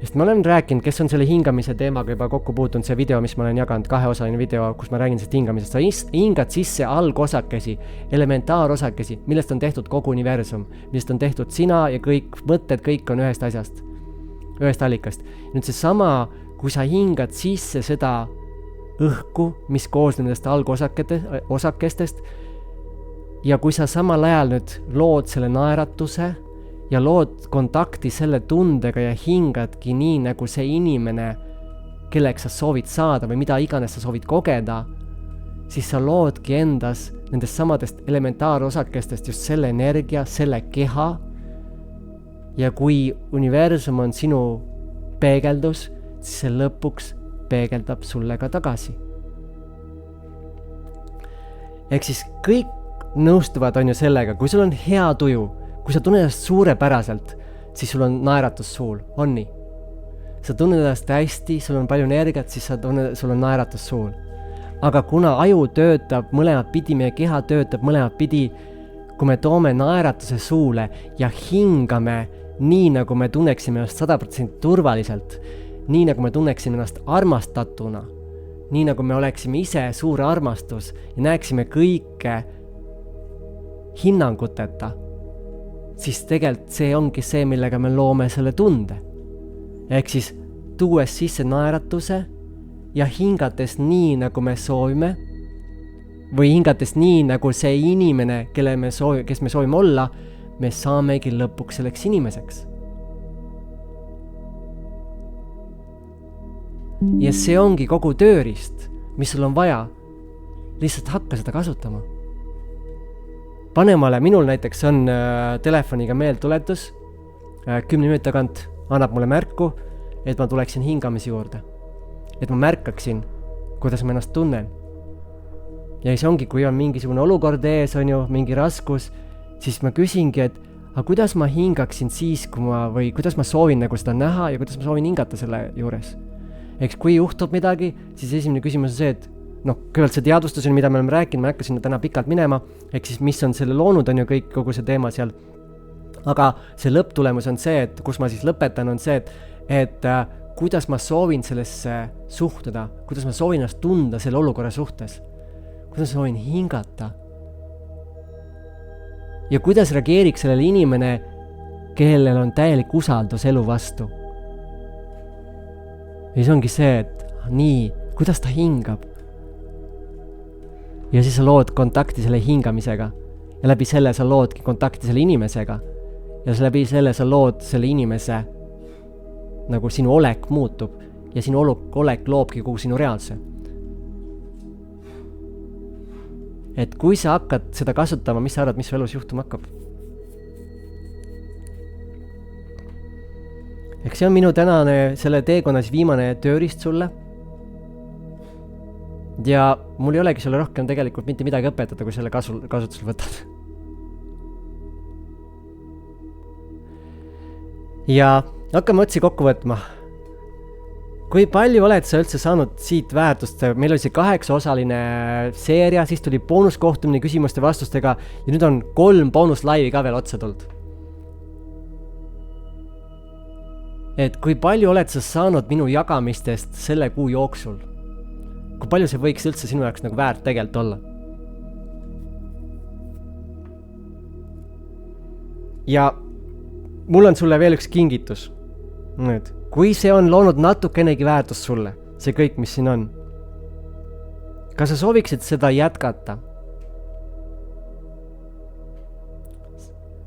Sest ma olen rääkinud, kes on selle hingamise teemaga juba kokku puutunud, see video, mis ma olen jaganud, 2-osaline video, kus ma räägin sellest hingamisest. Sa hingad sisse algosakesi, elementaarosakesi, millest on tehtud kogu universum, millest on tehtud sina ja kõik mõtted, kõik on ühest asjast, ühest allikast. Nüüd see sama, kui sa hingad sisse seda õhku, mis koosneb nendest algosakestest, ja kui sa samal ajal nüüd lood selle naeratuse ja lood kontakti selle tundega ja hingadki nii, nagu see inimene, kelleks sa soovid saada või mida iganes sa soovid kogeda, siis sa loodki endas nendest samadest elementaarosakestest just selle energia, selle keha. Ja kui universum on sinu peegeldus, siis see lõpuks peegeldab sulle ka tagasi. Ehk siis kõik nõustuvad on ju sellega, kui sul on hea tuju, kui sa tunned ennast suurepäraselt, siis sul on naeratus suul, on nii. Sa tunned ennast hästi, sul on palju energiat, siis sul on naeratus suul. Aga kuna aju töötab mõlemad pidi, meie keha töötab mõlemad pidi, kui me toome naeratuse suule ja hingame nii, nagu me tunneksime ennast 100% turvaliselt, nii nagu me tunneksime ennast armastatuna, nii nagu me oleksime ise suur armastus ja näeksime kõike hinnanguteta, siis tegelikult see ongi see, millega me loome selle tunde. Ehk siis tuues sisse naeratuse ja hingates nii, nagu me soovime, või hingates nii, nagu see inimene, kes me soovime olla, me saamegi lõpuks selleks inimeseks. Ja see ongi kogu tööriist, mis sul on vaja. Lihtsalt hakka seda kasutama. Panemale, minul näiteks on telefoniga meeltuletus, 10 minuti tagant annab mulle märku, et ma tuleksin hingamise juurde. Et ma märkaksin, kuidas ma ennast tunnen. Ja siis ongi, kui on mingisugune olukord ees, on ju, mingi raskus, siis ma küsingi, et aga kuidas ma hingaksin siis, või kuidas ma soovin nagu seda näha ja kuidas ma soovin hingata selle juures. Eks kui juhtub midagi, siis esimene küsimus on see, et kõigepealt see teadvustus on, mida me oleme rääkinud, ma hakkasin täna pikalt minema, ehk siis mis on selle loonud, on ju kõik, kogu see teema seal. Aga see lõpptulemus on see, et kus ma siis lõpetan, on see, et kuidas ma soovin sellesse suhtuda, kuidas ma soovin ennast tunda selle olukorra suhtes, kuidas ma soovin hingata. ja kuidas reageeriks sellele inimene, kellel on täielik usaldus elu vastu. Ja siis ongi see, et nii, kuidas ta hingab. Ja siis sa lood kontakti selle hingamisega ja läbi selle sa loodki kontakti selle inimesega ja läbi selle sa lood selle inimese, nagu sinu olek muutub ja sinu olek loobki kogu sinu reaalse. Et kui sa hakkad seda kasutama, mis sa arvad, mis su elus juhtuma hakkab? Eks see on minu tänane selle teekonnas viimane tööriist sulle. Ja mul ei olegi sulle rohkem tegelikult mitte midagi õpetada, kui selle kasutusel võtad. Ja hakkame otsi kokku võtma. Kui palju oled sa üldse saanud siit väärtust? Meil oli see 8-osaline seeria, siis tuli boonuskohtumine küsimuste vastustega ja nüüd on 3 boonuslaivi ka veel otsa tulnud. Et kui palju oled sa saanud minu jagamistest selle kuu jooksul? Kui palju see võiks üldse sinu jaoks nagu väärt tegelikult olla? Ja mul on sulle veel üks kingitus. Nüüd, kui see on loonud natukenegi väärtust sulle, see kõik, mis siin on, kas sa sooviksid seda jätkata?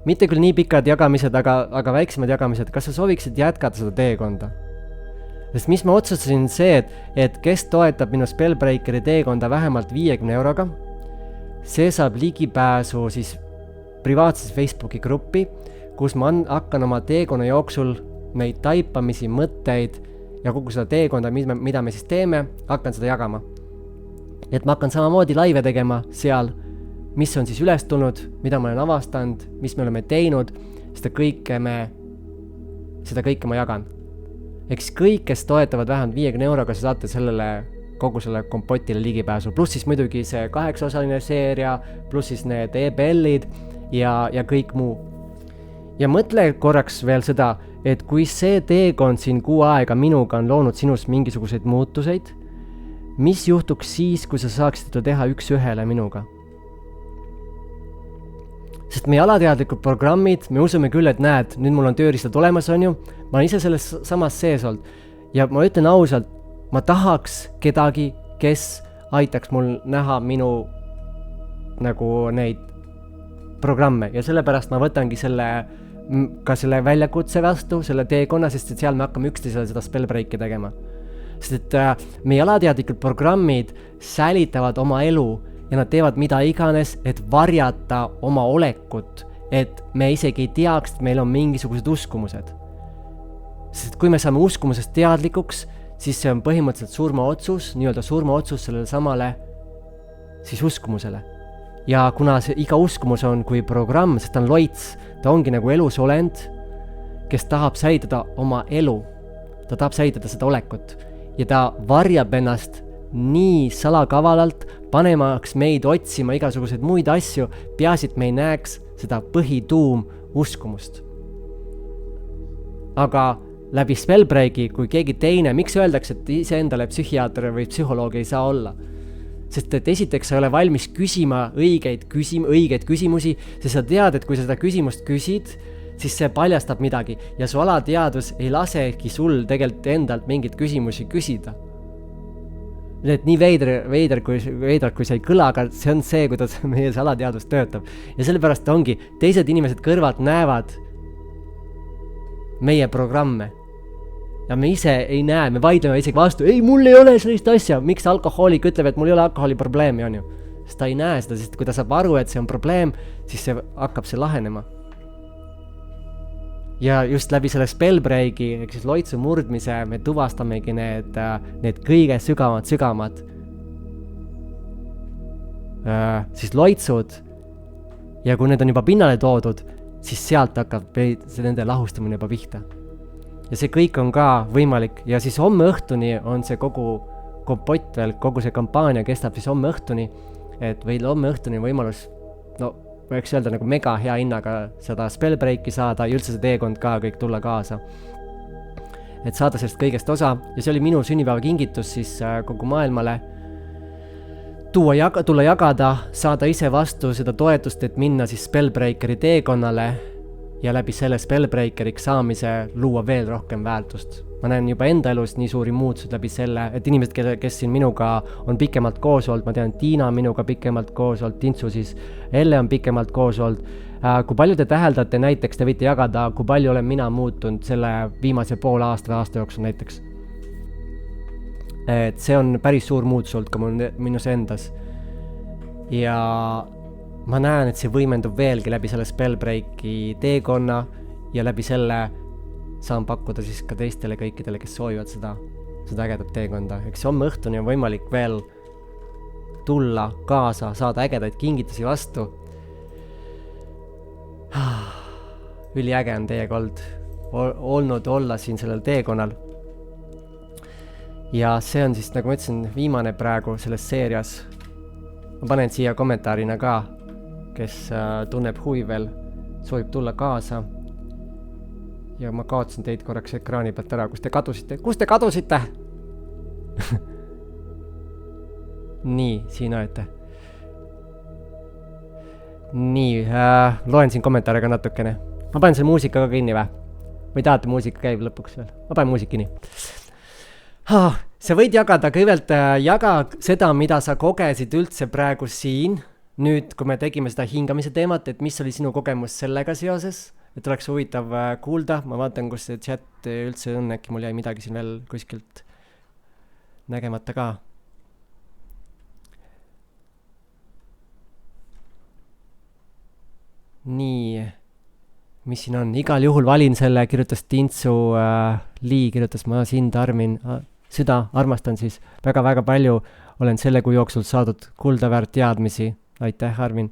Mitte küll nii pikad jagamised, aga väiksemad jagamised, kas sa sooviksid jätkata seda teekonda? Sest mis ma otsustasin see, et kes toetab minu Spellbreakeri teekonda vähemalt 50 euroga, see saab ligipääsu siis privaatses Facebooki gruppi, kus ma hakkan oma teekonna jooksul neid taipamisi, mõtteid ja kogu seda teekonda, mida me siis teeme, hakkan seda jagama. Et ma hakkan samamoodi laive tegema seal, mis on siis üles tulnud, mida ma olen avastanud, mis me oleme teinud, seda kõike ma jagan. Eks kõik, kes toetavad vähemalt 50 euroga, sa saate kogu selle kompotile ligipääsu. Pluss siis muidugi see 8-osaline seeria, pluss siis need EBL-id ja kõik muu. Ja mõtle korraks veel seda, et kui see teekond siin kuu aega minuga on loonud sinus mingisuguseid muutuseid, mis juhtuks siis, kui sa saaksid seda teha 1-1 minuga? Sest meie alateadlikud programmid, me usume küll, et näed, nüüd mul on tööriistad olemas, on ju, ma olen ise selles samas sees olnud. Ja ma ütlen ausalt, ma tahaks kedagi, kes aitaks mul näha minu nagu neid programme ja sellepärast ma võtangi ka selle väljakutse vastu, selle teekonna, sest et seal me hakkame üksteisele seda spellbreaki tegema. Sest et meie alateadlikud programmid säilitavad oma elu ja nad teevad mida iganes, et varjata oma olekut, et me isegi ei teaks, et meil on mingisugused uskumused. Sest kui me saame uskumusest teadlikuks, siis see on põhimõtteliselt surmaotsus, nii-öelda surmaotsus sellele samale siis uskumusele. Ja kuna iga uskumus on kui programm, sest ta on loits, ta ongi nagu elusolend, kes tahab säilitada oma elu, ta tahab säilitada seda olekut ja ta varjab ennast nii salakavalalt, panemaks meid otsima igasuguseid muid asju, peaasi, et me ei näeks seda põhituum uskumust. Aga läbi spellbreaki, kui keegi teine, miks öeldakse, et iseendale psühhiaater või psühholoog ei saa olla? Sest et esiteks sa ei ole valmis küsima õigeid küsimusi, sest sa tead, et kui sa seda küsimust küsid, siis see paljastab midagi ja su alateadvus ei lasegi sul tegelikult endalt mingit küsimusi küsida. Need nii veider, kui see ei kõla, aga see on see, kuidas meie see alateadvus töötab. Ja sellepärast ongi, teised inimesed kõrvalt näevad meie programme. Ja me ise ei näe, me vaidleme isegi vastu, ei, mul ei ole sellist asja. Miks alkohoolik ütleb, et mul ei ole alkoholi probleemi, on ju? Sest ta ei näe seda, sest kui ta saab aru, et see on probleem, siis see hakkab see lahenema. Ja just läbi selle spellbreaki, ehk siis loitsu murdmise, me tuvastamegi need kõige sügavamad siis loitsud. Ja kui need on juba pinnale toodud, siis sealt hakkab nende lahustamine juba pihta. Ja see kõik on ka võimalik ja siis homme õhtuni on see kogu kompott veel, kogu see kampaania kestab siis homme õhtuni, et või homme õhtuni võimalus, võiks öelda nagu mega hea hinnaga seda spellbreaki saada ja üldse see teekond ka kõik tulla kaasa. Et saada sellest kõigest osa ja see oli minu sünnipäeva kingitus siis kogu maailmale. tulla jagada, saada ise vastu seda toetust, et minna siis Spellbreakeri teekonnale ja läbi selle Spellbreakeriks saamise luua veel rohkem väärtust. Ma näen juba enda elus nii suuri muutused läbi selle, et inimesed, kes siin minuga on pikemalt koos olnud, ma tean, Tiina minuga pikemalt koos olnud, Tintsu siis, Elle on pikemalt koos olnud. Kui palju te täheldate näiteks, te võite jagada, kui palju olen mina muutunud selle viimase poole aasta jooksul näiteks. Et see on päris suur muutus olnud ka minus endas. Ja ma näen, et see võimendub veelgi läbi selle Spellbreaki teekonna ja läbi selle saan pakkuda siis ka teistele kõikidele, kes soovivad seda ägedat teekonda. Eks homme õhtuni on võimalik veel tulla kaasa, saada ägedaid kingitusi vastu. Üliäge on teiega olnud olla siin sellel teekonnal. Ja see on siis, nagu ma ütlesin, viimane praegu selles seerias. Ma panen siia kommentaarina ka, kes tunneb huvi veel, soovib tulla kaasa. Ja ma kaotsin teid korraks ekraani pealt ära. Kus te kadusite? Nii, siin olete. Nii, loen siin kommentaare ka natukene. Ma panen selle muusika ka kinni või tahate muusika käib lõpuks veel? Ma panen muusik kinni. Sa võid jagada, kõigepealt jaga seda, mida sa kogesid üldse praegu siin. Nüüd, kui me tegime seda hingamise teemat, et mis oli sinu kogemus sellega seoses, et oleks huvitav kuulda. Ma vaatan, kus see chat üldse on, äkki mul jäi midagi siin veel kuskilt nägemata ka. Nii, mis siin on? Igal juhul valin selle, kirjutas Tintsu, Lii kirjutas ma sind, Armin, süda, armastan siis väga-väga palju. Olen selle kuu jooksul saadud kuldaväärt teadmisi. Aitäh, Armin.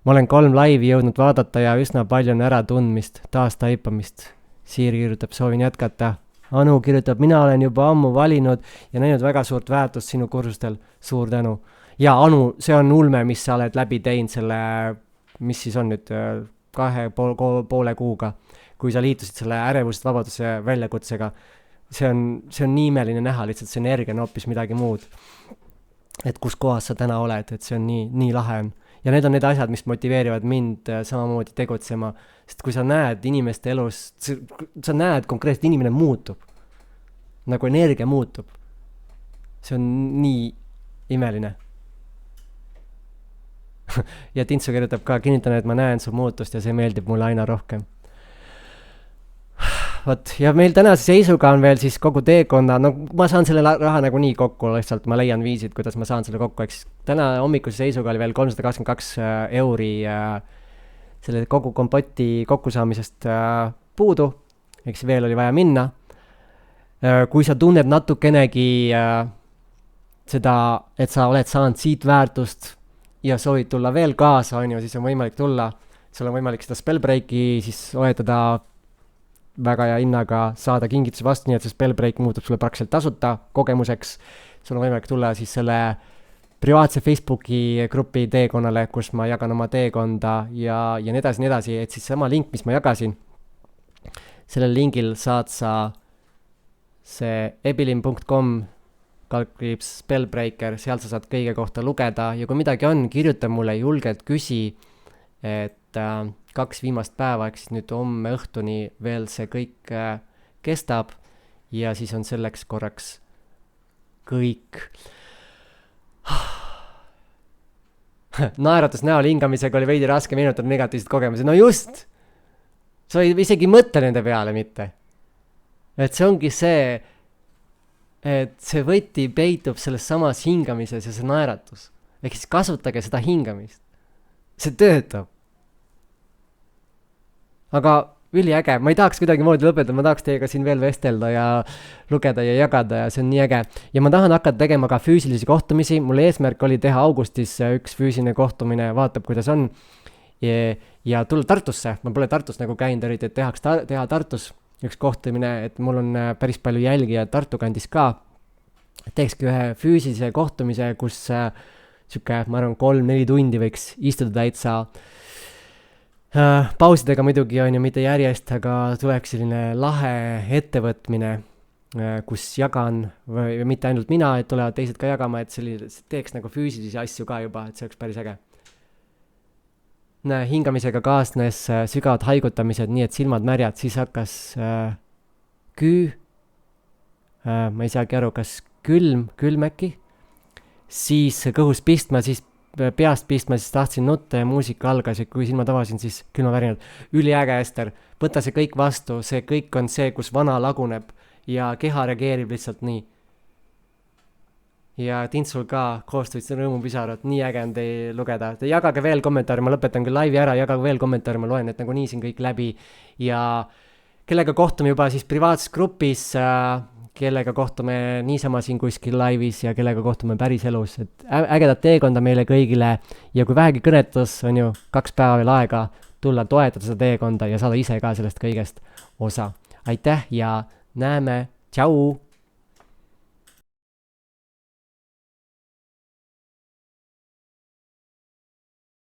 Ma olen 3 laivi jõudnud vaadata ja üsna palju on ära tundmist, taas taipamist. Siiri kirjutab, soovin jätkata. Anu kirjutab, mina olen juba ammu valinud ja näinud väga suurt väärtust sinu kursustel. Suur tänu. Ja Anu, see on ulme, mis sa oled läbi teinud selle, mis siis on nüüd 2,5 kuuga, kui sa liitusid selle ärevusest vabaduse väljakutsega. See on nii imeline näha, lihtsalt see energia on hoopis midagi muud. Et kus kohas sa täna oled, et see on nii lahe on. Ja need on need asjad, mis motiveerivad mind samamoodi tegutsema. Sest kui sa näed inimeste elus, sa näed konkreetselt inimene muutub. Nagu energia muutub. See on nii imeline. Ja Tintsu kirjutab ka, kinnitan, et ma näen su muutust ja see meeldib mulle aina rohkem. Võt, ja meil tänase seisuga on veel siis kogu teekonna, no ma saan selle raha nagu nii kokku, lihtsalt ma leian viisid, kuidas ma saan selle kokku, eks täna hommikuse seisuga oli veel 322 euri selle kogu kompoti kokkusaamisest puudu, eks veel oli vaja minna. Kui sa tunned natukenegi seda, et sa oled saanud siit väärtust ja soovid tulla veel kaasa, siis on võimalik tulla, sul on võimalik seda Spellbreaki siis oetada väga hea hinnaga, saada kingitusi vastu, nii et see Spellbreak muutub sulle praktiliselt tasuta kogemuseks. Sul on võimalik tulla siis selle privaatse Facebooki grupi teekonnale, kus ma jagan oma teekonda ja nii edasi, et siis sama link, mis ma jagasin, sellel lingil saad sa see ebilin.com /Spellbreaker, seal sa saad kõige kohta lugeda ja kui midagi on, kirjuta mulle, julgelt küsi, et 2 viimast päeva, eks nüüd homme õhtuni veel see kõik kestab ja siis on selleks korraks kõik. Naeratus näol hingamisega oli veidi raske meenutada negatiivsed kogemusi. No just! Sa ei isegi mõtle nende peale mitte. Et see ongi see, et see võti peitub selles samas hingamises ja see naeratus. Ehk siis kasutage seda hingamist. See töötab. Aga üliäge, ma ei tahaks kuidagi moodi lõpetada, ma tahaks teiega siin veel vestelda ja lugeda ja jagada ja see on nii äge. Ja ma tahan hakata tegema ka füüsilisi kohtumisi, mul eesmärk oli teha augustis üks füüsiline kohtumine, vaatab kuidas on. Ja tulla Tartusse, ma pole Tartus nagu käinud eriti, et teha Tartus üks kohtumine, et mul on päris palju jälgija Tartu kandis ka. Teekski ühe füüsilise kohtumise, kus siuke, ma arvan, 3-4 tundi võiks istuda täitsa pausidega muidugi on ju mitte järjest, aga tuleks selline lahe ettevõtmine kus jagan või mitte ainult mina, et tulevad teised ka jagama, et teeks nagu füüsilisi asju ka juba, et see oleks päris äge. Hingamisega kaasnes sügavad haigutamised, nii et silmad märjad, siis hakkas küü, ma ei saagi aru, kas külm äkki, siis kõhus pistma, siis peast pistma, siis tahtsin nutta ja muusika algas ja kui silmad avasin, siis külmavärinad. Üliäge, Ester, võta see kõik vastu, see kõik on see, kus vana laguneb ja keha reageerib lihtsalt nii. Ja Tintsul ka koostuid rõõmupisarad, nii äge on teie lugeda. Te jagage veel kommentaare, ma lõpetan küll laivi ära, jagage veel kommentaare, ma loen need nagu nii siin kõik läbi. Ja kellega kohtume juba siis privaatses grupis, kellega kohtume niisama siin kuskil laivis ja kellega kohtume päris elus. Et ägedat teekonda meile kõigile ja kui vähegi kõnetas, on ju 2 päeva veel aega tulla toetada seda teekonda ja saada ise ka sellest kõigest osa. Aitäh ja näeme, tšau!